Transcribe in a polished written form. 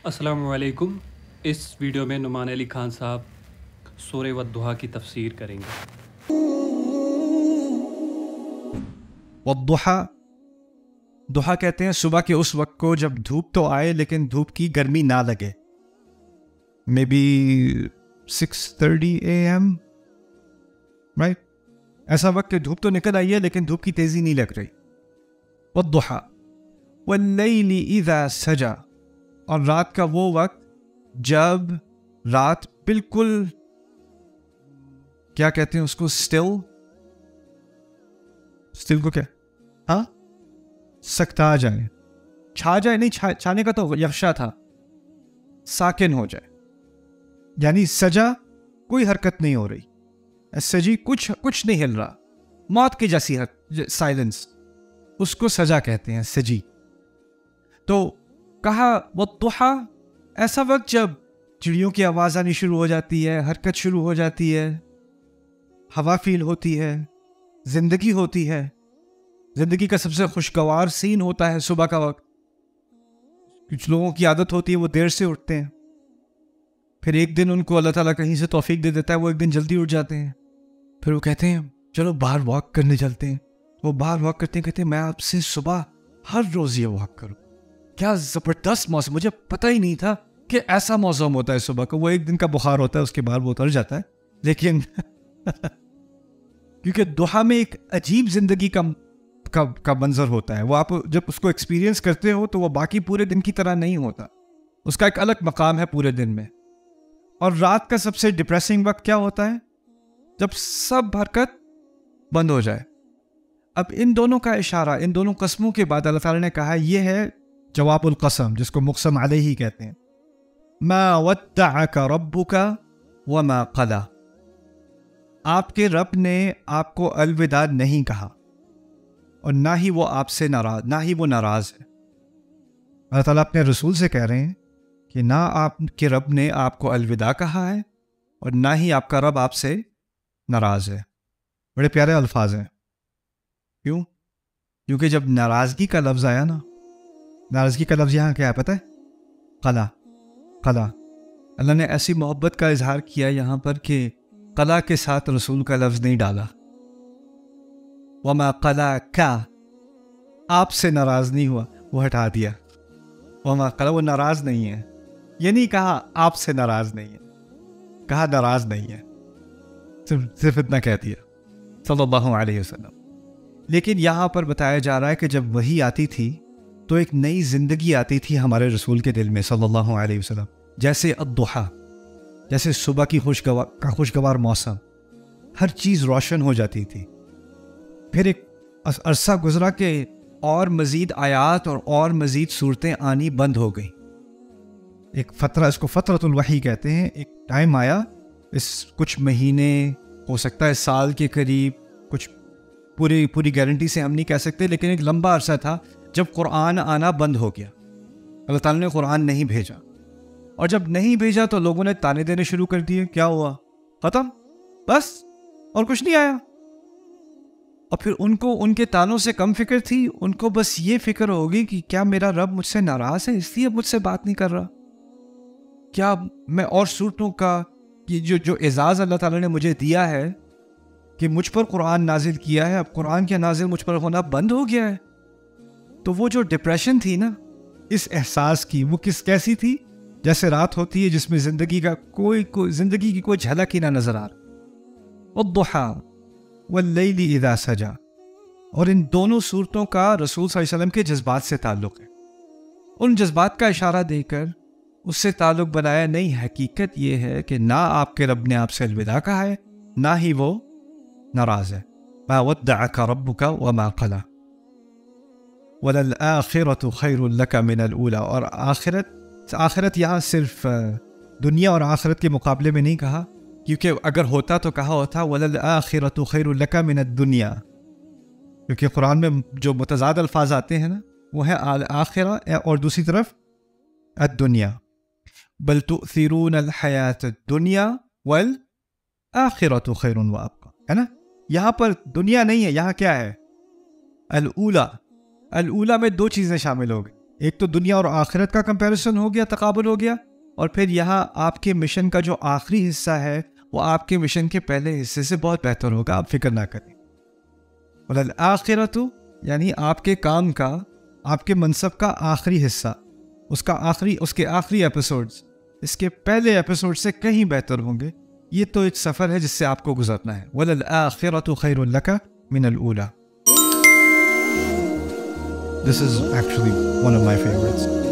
السلام علیکم۔ اس ویڈیو میں نعمان علی خان صاحب سورہ والضحیٰ کی تفسیر کریں گے۔ والضحیٰ، ضحیٰ کہتے ہیں صبح کے اس وقت کو جب دھوپ تو آئے لیکن دھوپ کی گرمی نہ لگے، مے بی 6:30 AM، رائٹ؟ ایسا وقت کہ دھوپ تو نکل آئی ہے لیکن دھوپ کی تیزی نہیں لگ رہی۔ والضحیٰ واللیل اذا سجا، اور رات کا وہ وقت جب رات بالکل کیا کہتے ہیں اس کو، اسٹل کو کیا، ہاں، سکتا جائے، چھا جائے، نہیں چھانے کا تو یفشا تھا، ساکن ہو جائے، یعنی سجا کوئی حرکت نہیں ہو رہی، سجی کچھ نہیں ہل رہا، موت کی جیسی سائلنس، اس کو سجا کہتے ہیں، سجی۔ تو کہا والضحیٰ، ایسا وقت جب چڑیوں کی آواز آنی شروع ہو جاتی ہے، حرکت شروع ہو جاتی ہے، ہوا فیل ہوتی ہے، زندگی ہوتی ہے۔ زندگی کا سب سے خوشگوار سین ہوتا ہے صبح کا وقت۔ کچھ لوگوں کی عادت ہوتی ہے وہ دیر سے اٹھتے ہیں، پھر ایک دن ان کو اللہ تعالیٰ کہیں سے توفیق دے دیتا ہے، وہ ایک دن جلدی اٹھ جاتے ہیں، پھر وہ کہتے ہیں چلو باہر واک کرنے چلتے ہیں۔ وہ باہر واک کرتے ہیں، کہتے ہیں میں آپ سے صبح ہر روز یہ واک کروں۔ کیا زبردست موسم، مجھے پتہ ہی نہیں تھا کہ ایسا موسم ہوتا ہے صبح کو۔ وہ ایک دن کا بخار ہوتا ہے، اس کے بعد وہ اتر جاتا ہے، لیکن کیونکہ ضحیٰ میں ایک عجیب زندگی کا منظر ہوتا ہے، وہ آپ جب اس کو ایکسپیرینس کرتے ہو تو وہ باقی پورے دن کی طرح نہیں ہوتا، اس کا ایک الگ مقام ہے پورے دن میں۔ اور رات کا سب سے ڈپریسنگ وقت کیا ہوتا ہے؟ جب سب حرکت بند ہو جائے۔ اب ان دونوں کا اشارہ، ان دونوں قسموں کے بعد اللہ تعالیٰ نے کہا یہ ہے جواب القسم، جس کو مقسم علیہ کہتے ہیں۔ ما ودعک ربک وما قلی، آپ کے رب نے آپ کو الوداع نہیں کہا اور نہ ہی وہ آپ سے ناراض، نہ ہی وہ ناراض ہے۔ اللہ تعالیٰ اپنے رسول سے کہہ رہے ہیں کہ نہ آپ کے رب نے آپ کو الوداع کہا ہے اور نہ ہی آپ کا رب آپ سے ناراض ہے۔ بڑے پیارے الفاظ ہیں۔ کیوں؟ کیونکہ جب ناراضگی کا لفظ آیا نا، ناراضگی کا لفظ یہاں کیا ہے پتہ ہے؟ قلا۔ اللہ نے ایسی محبت کا اظہار کیا یہاں پر کہ قلا کے ساتھ رسول کا لفظ نہیں ڈالا۔ وما قلا کا، آپ سے ناراض نہیں ہوا، وہ ہٹا دیا۔ وما قلا، وہ ناراض نہیں ہے، یہ نہیں کہا آپ سے ناراض نہیں ہے، کہا ناراض نہیں ہے، صرف اتنا کہہ دیا صلی اللہ علیہ وسلم۔ لیکن یہاں پر بتایا جا رہا ہے کہ جب وحی آتی تھی تو ایک نئی زندگی آتی تھی ہمارے رسول کے دل میں صلی اللہ علیہ وسلم، جیسے الضحیٰ، جیسے صبح کی خوشگوار موسم، ہر چیز روشن ہو جاتی تھی۔ پھر ایک عرصہ گزرا کہ اور مزید آیات اور مزید صورتیں آنی بند ہو گئیں۔ ایک فترہ، اس کو فترۃ الوحی کہتے ہیں، ایک ٹائم آیا، اس کچھ مہینے، ہو سکتا ہے سال کے قریب، کچھ پوری گارنٹی سے ہم نہیں کہہ سکتے، لیکن ایک لمبا عرصہ تھا جب قرآن آنا بند ہو گیا، اللہ تعالیٰ نے قرآن نہیں بھیجا، اور جب نہیں بھیجا تو لوگوں نے تانے دینے شروع کر دیے، کیا ہوا؟ ختم، بس، اور کچھ نہیں آیا۔ اور پھر ان کو ان کے تانوں سے کم فکر تھی، ان کو بس یہ فکر ہوگی کہ کیا میرا رب مجھ سے ناراض ہے اس لیے مجھ سے بات نہیں کر رہا؟ کیا میں اور صورتوں کا یہ جو اعزاز اللہ تعالیٰ نے مجھے دیا ہے کہ مجھ پر قرآن نازل کیا ہے، اب قرآن کا نازل مجھ پر ہونا بند ہو گیا ہے؟ تو وہ جو ڈپریشن تھی نا اس احساس کی، وہ کیسی تھی؟ جیسے رات ہوتی ہے جس میں زندگی کی کوئی جھلک ہی نہ نظر آ رہا۔ والضحیٰ واللیل اذا سجا، اور ان دونوں صورتوں کا رسول صلی اللہ علیہ وسلم کے جذبات سے تعلق ہے۔ ان جذبات کا اشارہ دے کر اس سے تعلق بنایا، نہیں، حقیقت یہ ہے کہ نہ آپ کے رب نے آپ سے الوداع کہا ہے، نہ ہی وہ ناراض ہے۔ ما ودعک ربک وما قلی وَلَلْآخِرَةُ خَيْرٌ لَكَ مِنَ الْأُولَى، اور آخرت یہاں صرف دنیا اور آخرت کے مقابلے میں نہیں کہا، کیونکہ اگر ہوتا تو کہا ہوتا وَلَلْآخِرَةُ خَيْرٌ لَكَ مِنَ الدُّنْيَا، کیونکہ قرآن میں جو متضاد الفاظ آتے ہیں نا وہ ہے آخرہ اور دوسری طرف الدنیا، بل تؤثرون الحیاة الدنیا والآخرة خیر وابقى، ہے نا؟ یہاں پر دنیا نہیں ہے، یہاں کیا ہے؟ الاولی میں دو چیزیں شامل ہو گئی، ایک تو دنیا اور آخرت کا کمپیریزن ہو گیا، تقابل ہو گیا، اور پھر یہاں آپ کے مشن کا جو آخری حصہ ہے وہ آپ کے مشن کے پہلے حصے سے بہت بہتر ہوگا، آپ فکر نہ کریں۔ وَلَلْآخِرَةُ یعنی آپ کے کام کا، آپ کے منصب کا آخری حصہ، اس کے آخری ایپیسوڈز اس کے پہلے ایپیسوڈ سے کہیں بہتر ہوں گے۔ یہ تو ایک سفر ہے جس سے آپ کو گزرنا ہے۔ وَلَلْآخِرَةُ خَيْرٌ لَكَ مِنَ الْأُولَى. This is actually one of my favorites.